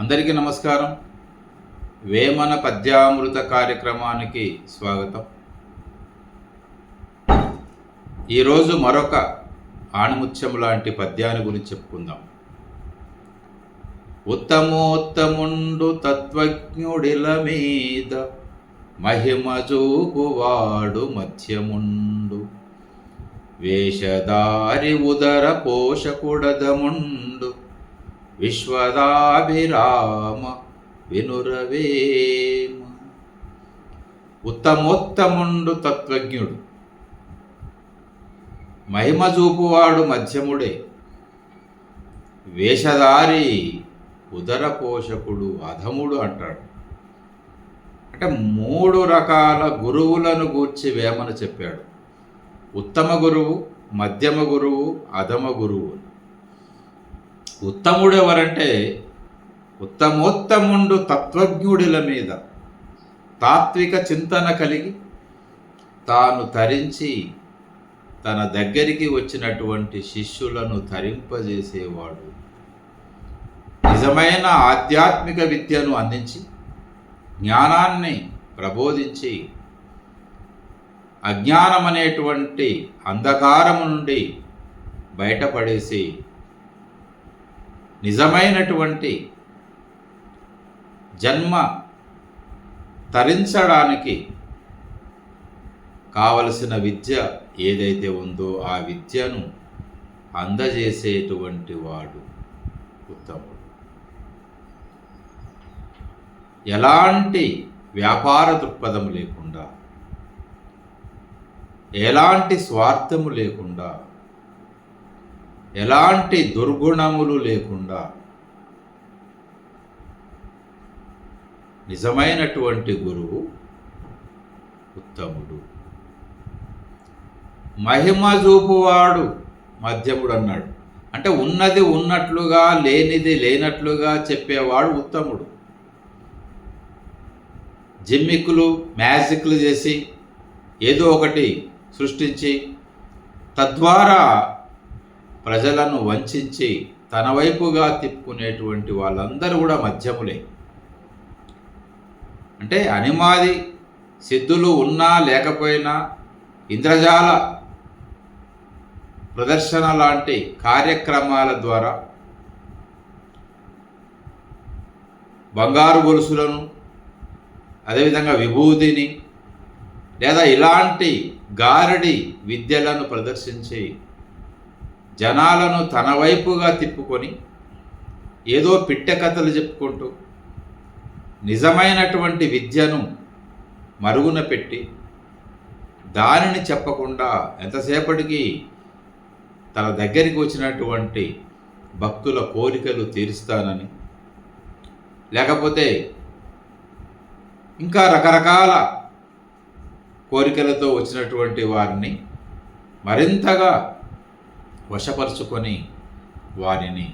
అందరికీ నమస్కారం. వేమన పద్యామృత కార్యక్రమానికి స్వాగతం. ఈరోజు మరొక ఆణిముత్యం లాంటి పద్యాన్ని గురించి చెప్పుకుందాం. ఉత్తమోత్తముండు తత్వజ్ఞుడిల మీద మహిమ చూపువాడు మధ్యముండు, వేషధారి ఉదర పోషకుడదముండు, విశ్వదాభిరామ వినురవేమ. ఉత్తమోత్తముండు తత్వజ్ఞుడు, మహిమ చూపువాడు మధ్యముడే, వేషధారి ఉదర పోషకుడు అధముడు అంటాడు. అంటే 3 రకాల గురువులను గూర్చి వేమన చెప్పాడు. ఉత్తమ గురువు, మధ్యమ గురువు, అధమ గురువు. ఉత్తముడు ఎవరంటే ఉత్తమోత్తముండు తత్వజ్ఞుడిల మీద తాత్విక చింతన కలిగి తాను తరించి తన దగ్గరికి వచ్చినటువంటి శిష్యులను తరింపజేసేవాడు. నిజమైన ఆధ్యాత్మిక విద్యను అందించి జ్ఞానాన్ని ప్రబోధించి అజ్ఞానం అనేటువంటి అంధకారము నుండి బయటపడేసి నిజమైనటువంటి జన్మ తరించడానికి కావలసిన విద్య ఏదైతే ఉందో ఆ విద్యను అందజేసేటువంటి వాడు ఉత్తముడు. ఎలాంటి వ్యాపార దృక్పథం లేకుండా, ఎలాంటి స్వార్థము లేకుండా, ఎలాంటి దుర్గుణములు లేకుండా నిజమైనటువంటి గురువు ఉత్తముడు. మహిమ చూపువాడు మధ్యముడు అన్నాడు. అంటే ఉన్నది ఉన్నట్లుగా, లేనిది లేనట్లుగా చెప్పేవాడు ఉత్తముడు. జిమ్మిక్కులు, మ్యాజిక్లు చేసి ఏదో ఒకటి సృష్టించి తద్వారా ప్రజలను వంచి తన వైపుగా తిప్పుకునేటువంటి వాళ్ళందరూ కూడా మధ్యములే. అంటే అనిమాది సిద్ధులు ఉన్నా లేకపోయినా ఇంద్రజాల ప్రదర్శన లాంటి కార్యక్రమాల ద్వారా బంగారు గొలుసులను, అదేవిధంగా విభూతిని లేదా ఇలాంటి గారడి విద్యలను ప్రదర్శించి జనాలను తన వైపుగా తిప్పుకొని ఏదో పిట్టె కథలు చెప్పుకుంటూ నిజమైనటువంటి విద్యను మరుగున పెట్టి దానిని చెప్పకుండా ఎంతసేపటికి తన దగ్గరికి వచ్చినటువంటి భక్తుల కోరికలు తీరుస్తానని, లేకపోతే ఇంకా రకరకాల కోరికలతో వచ్చినటువంటి వారిని మరింతగా వశపరుచుకొని వారిని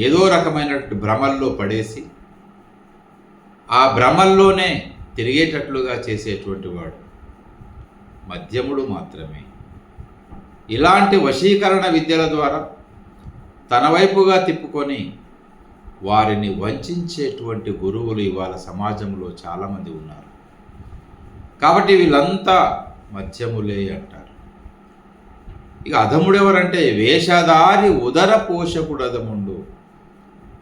ఏదో రకమైనటువంటి భ్రమల్లో పడేసి ఆ భ్రమల్లోనే తిరిగేటట్లుగా చేసేటువంటి వాడు మధ్యముడు మాత్రమే. ఇలాంటి వశీకరణ విద్యల ద్వారా తన వైపుగా తిప్పుకొని వారిని వంచేటువంటి గురువులు ఇవాళ సమాజంలో చాలామంది ఉన్నారు. కాబట్టి వీళ్ళంతా మధ్యములే అంటారు. ఇక అధముడు ఎవరంటే వేషధారి ఉదర పోషకుడు అధముండు.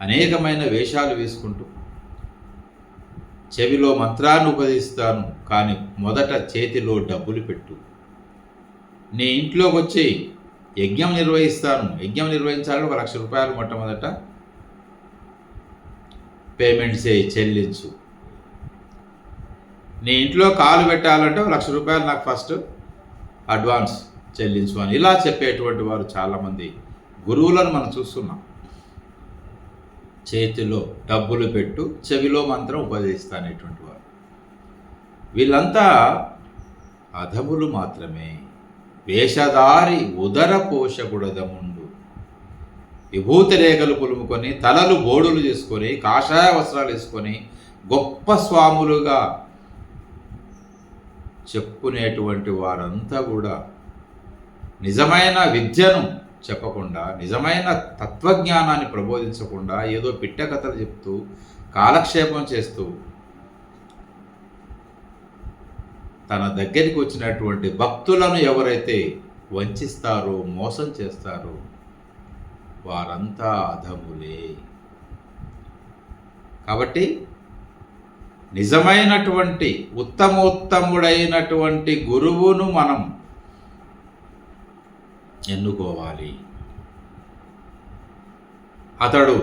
అనేకమైన వేషాలు వేసుకుంటూ చెవిలో మంత్రాన్ని ఉపదేశిస్తాను, కానీ మొదట చేతిలో డబ్బులు పెట్టు. నీ ఇంట్లోకి వచ్చి యజ్ఞం నిర్వహిస్తాను, యజ్ఞం నిర్వహించాలని 1 లక్ష రూపాయలు మొట్టమొదట పేమెంట్ చెల్లించు. నీ ఇంట్లో కాలు పెట్టాలంటే 1 లక్ష రూపాయలు నాకు ఫస్ట్ అడ్వాన్స్ చెల్లించు అని ఇలా చెప్పేటువంటి వారు చాలామంది గురువులను మనం చూస్తున్నాం. చేతిలో డబ్బులు పెట్టు, చెవిలో మంత్రం ఉపదేశిస్తానేటువంటి వారు వీళ్ళంతా అధములు మాత్రమే. వేషధారి ఉదర పోషకుడదముండు, విభూతి రేఖలు పులుముకొని తలలు బోడులు చేసుకొని కాషాయ వస్త్రాలు వేసుకొని గొప్ప స్వాములుగా చెప్పుకునేటువంటి వారంతా కూడా నిజమైన విద్యను చెప్పకుండా, నిజమైన తత్వజ్ఞానాన్ని ప్రబోధించకుండా ఏదో పిట్ట కథలు చెప్తూ కాలక్షేపం చేస్తూ తన దగ్గరికి వచ్చినటువంటి భక్తులను ఎవరైతే వంచిస్తారో, మోసం చేస్తారో వారంతా అధములే. కాబట్టి నిజమైనటువంటి ఉత్తమోత్తముడైనటువంటి గురువును మనం ఎన్నుకోవాలి. అతడు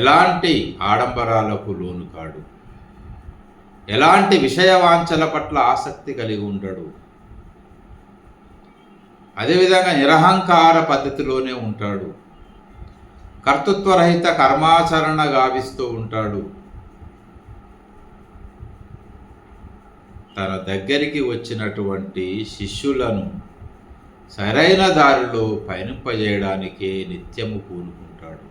ఎలాంటి ఆడంబరాలకు లోను కాడు, ఎలాంటి విషయవాంఛల పట్ల ఆసక్తి కలిగి ఉంటాడు, అదేవిధంగా నిరహంకార పద్ధతిలోనే ఉంటాడు, కర్తృత్వరహిత కర్మాచరణ గావిస్తూ ఉంటాడు. తన దగ్గరికి వచ్చినటువంటి శిష్యులను సరైన దారిలో పయనింపజేయడానికే నిత్యము పూనుకుంటాడు.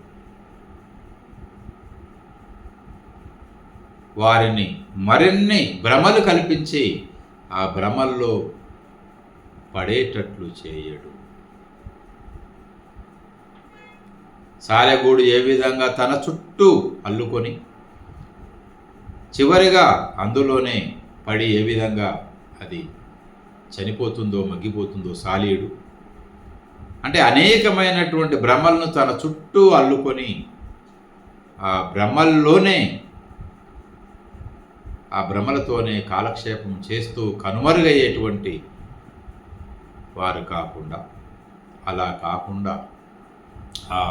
వారిని మరిన్ని భ్రమలు కల్పించి ఆ భ్రమల్లో పడేటట్లు చేయడు. సాలెగూడు ఏ విధంగా తన చుట్టూ అల్లుకొని చివరిగా అందులోనే పడి ఏ విధంగా అది చనిపోతుందో, మగ్గిపోతుందో సాలీడు అంటే అనేకమైనటువంటి భ్రమలను తన చుట్టూ అల్లుకొని ఆ భ్రమలతోనే కాలక్షేపం చేస్తూ కనుమరుగయ్యేటువంటి వారు కాకుండా, అలా కాకుండా ఆ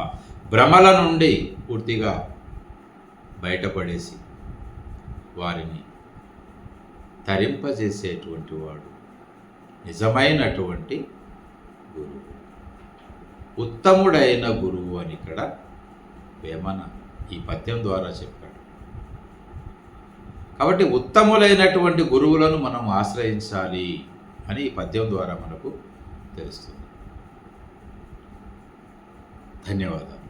భ్రమల నుండి పూర్తిగా బయటపడేసి వారిని తరింపజేసేటువంటి వాడు నిజమైనటువంటి గురువు, ఉత్తముడైన గురువు అని ఇక్కడ వేమన ఈ పద్యం ద్వారా చెప్పాడు. కాబట్టి ఉత్తములైనటువంటి గురువులను మనం ఆశ్రయించాలి అని ఈ పద్యం ద్వారా మనకు తెలుస్తుంది. ధన్యవాదాలు.